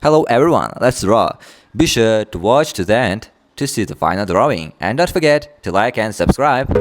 Hello everyone, let's draw. Be sure to watch to the end to see the final drawing, and don't forget to like and subscribe.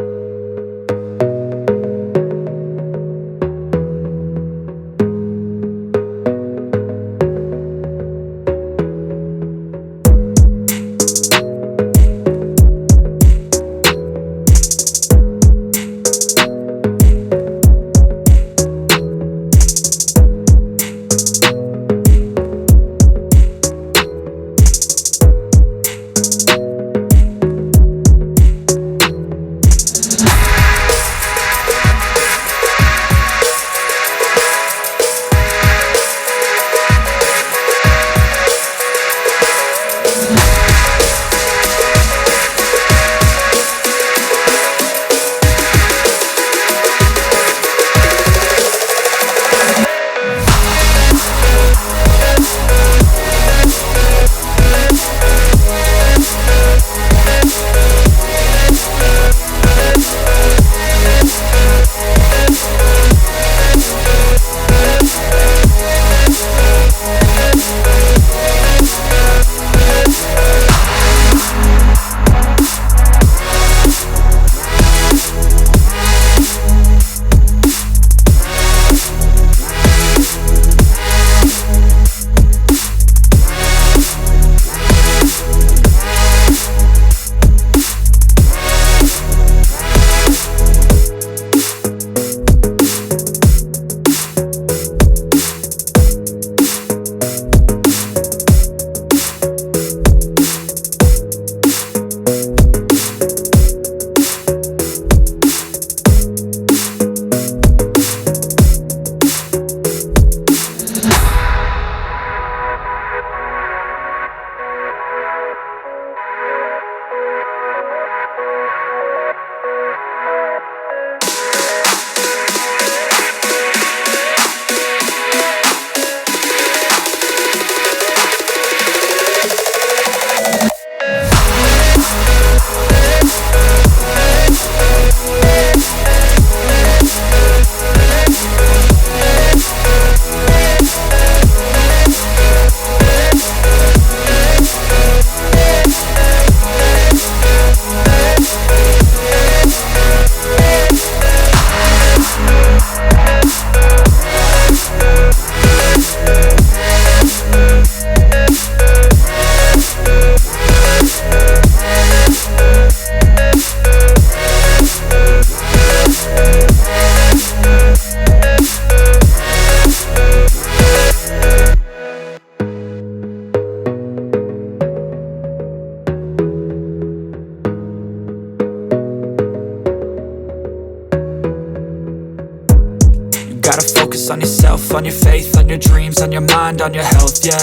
Gotta focus on yourself, on your faith, on your dreams, on your mind, on your health, yeah.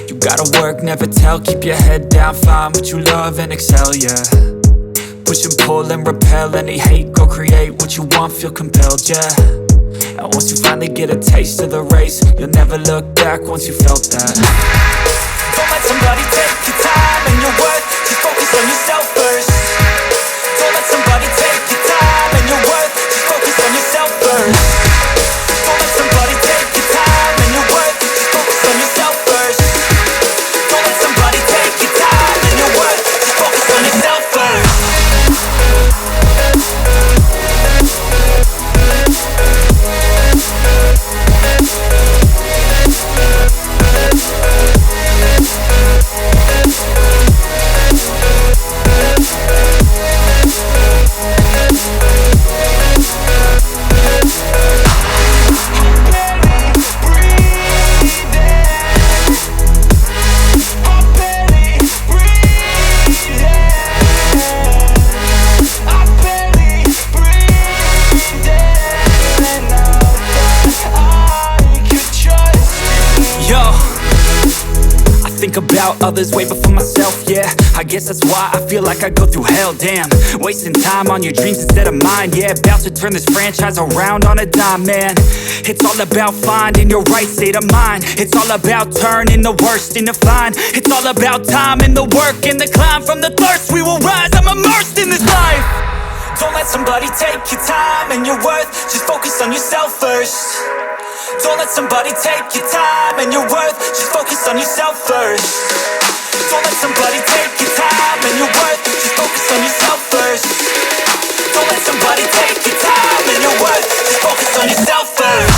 You gotta work, never tell, keep your head down, find what you love and excel, yeah. Push and pull and repel any hate, go create what you want, feel compelled, yeah. And once you finally get a taste of the race, you'll never look back once you felt that. Don't let somebody take your time and your worth, just focus on yourself first. Don't let somebody take your time and your worth, just focus on yourself first. Don't let somebody take your time and your worth, just focus on yourself first. Don't let somebody take your time and your worth, just focus on yourself first. About others way before myself, yeah. I guess that's why I feel like I go through hell, damn. Wasting time on your dreams instead of mine, yeah. About to turn this franchise around on a dime, man. It's all about finding your right state of mind. It's all about turning the worst into fine. It's all about time and the work and the climb. From the thirst we will rise, I'm immersed in this life. Don't let somebody take your time and your worth, just focus on yourself first. Don't let somebody take your time and your worth. Just focus on yourself first. Don't let somebody take your time and your worth. Just focus on yourself first. Don't let somebody take your time and your worth. Just focus on yourself first.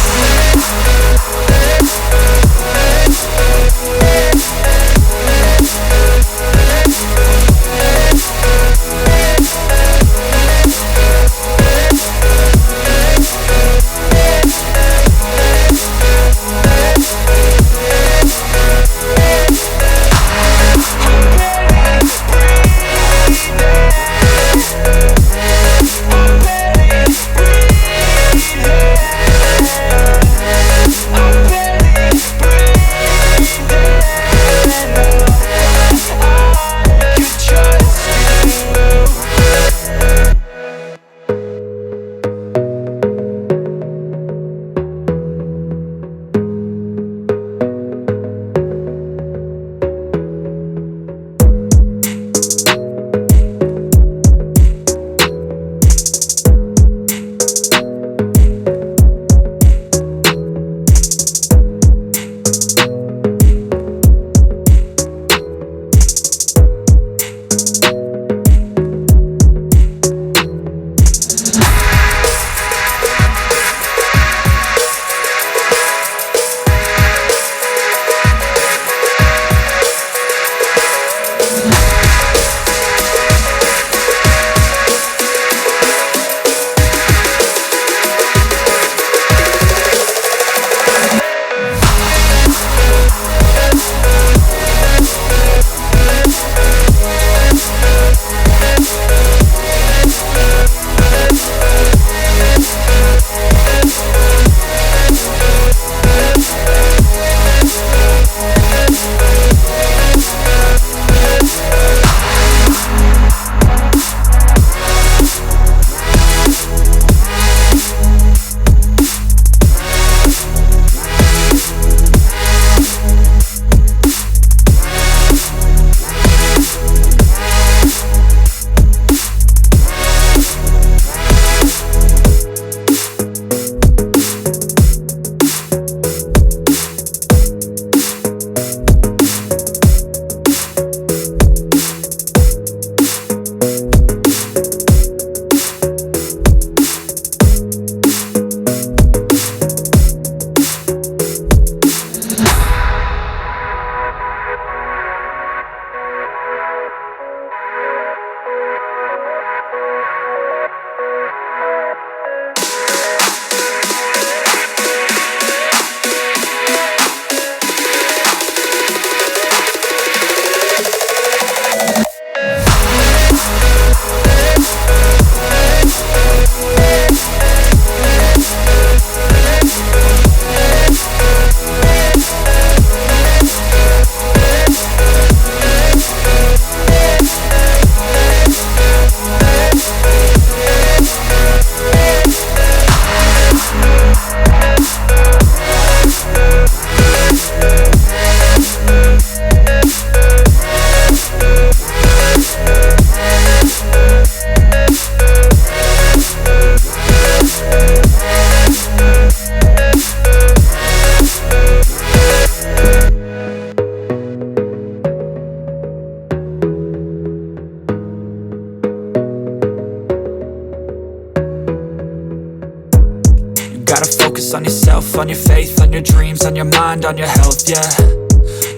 Gotta focus on yourself, on your faith, on your dreams, on your mind, on your health, yeah.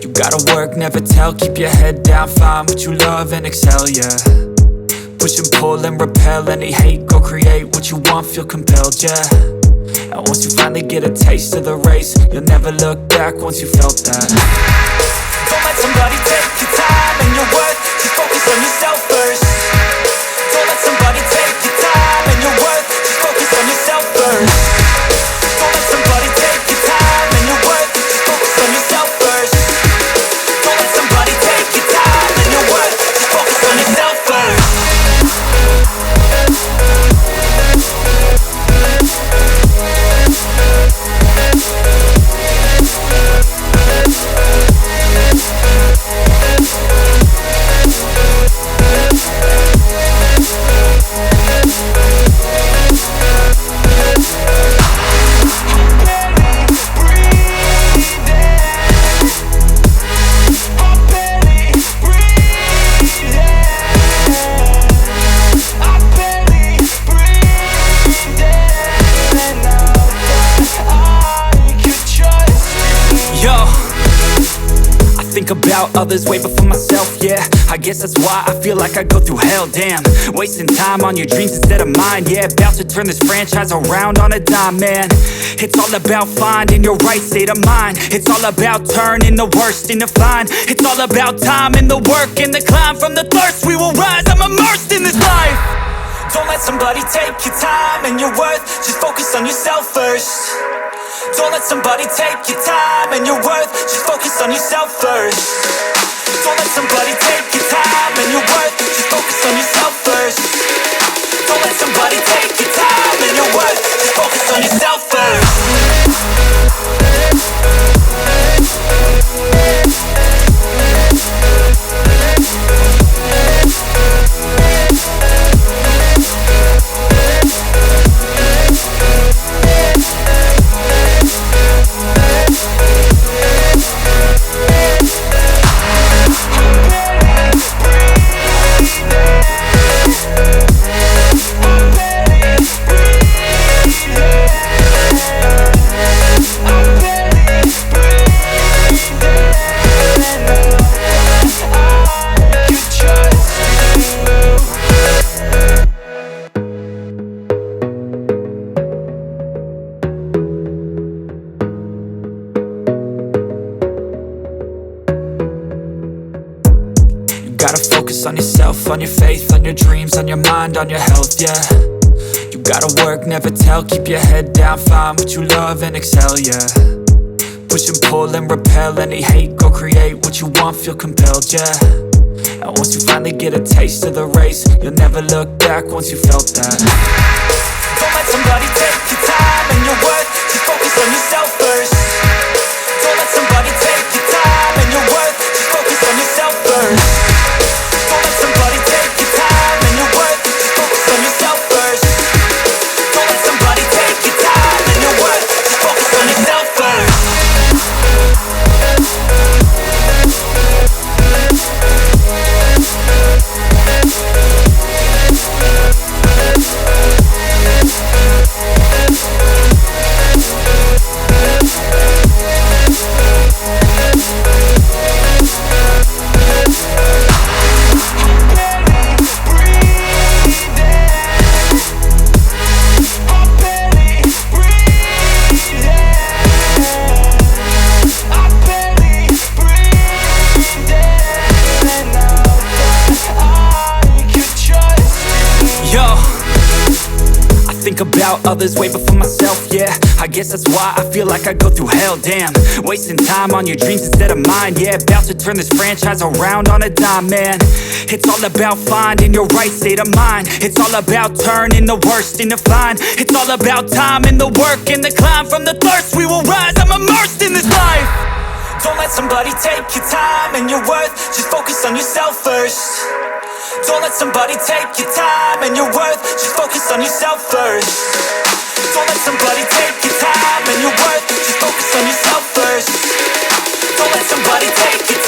You gotta work, never tell, keep your head down, find what you love and excel, yeah. Push and pull and repel any hate, go create what you want, feel compelled, yeah. And once you finally get a taste of the race, you'll never look back once you felt that. Don't let somebody take your time and your worth, just focus on yourself first. Don't let somebody take your time and your worth, just focus on yourself first. Don't let somebody take your time and your worth, just focus on yourself first. Don't let somebody take your time and your worth, just focus on yourself first. think about others way before myself, yeah. I guess that's why I feel like I go through hell, damn. Wasting time on your dreams instead of mine, yeah. About to turn this franchise around on a dime, man. It's all about finding your right state of mind. It's all about turning the worst into fine. It's all about time and the work and the climb. From the thirst we will rise, I'm immersed in this life. Don't let somebody take your time and your worth. Just focus on yourself first. Don't let somebody take your time and your worth. Just focus on yourself first. Don't let somebody take your time and your worth. Just focus on yourself first. Don't let somebody take your time and your worth. Just focus on yourself first. Gotta focus on yourself, on your faith, on your dreams, on your mind, on your health, yeah. You gotta work, never tell, keep your head down, find what you love and excel, yeah. Push and pull and repel any hate, go create what you want, feel compelled, yeah. And once you finally get a taste of the race, you'll never look back once you felt that. Don't let somebody take your time and your worth, just focus on yourself first. Don't let somebody take your time and your worth, just focus on yourself first. Don't let somebody take your time and your worth. Just focus on yourself first. Don't let somebody take your time and your worth. Just focus on yourself first. Think about others way before myself, yeah. I guess that's why I feel like I go through hell, damn. Wasting time on your dreams instead of mine, yeah. About to turn this franchise around on a dime, man. It's all about finding your right state of mind. It's all about turning the worst into fine. It's all about time and the work and the climb. From the thirst we will rise, I'm immersed in this life. Don't let somebody take your time and your worth. Just focus on yourself first. Don't let somebody take your time and your worth. Just focus on yourself first. Don't let somebody take your time and your worth. Just focus on yourself first. Don't let somebody take your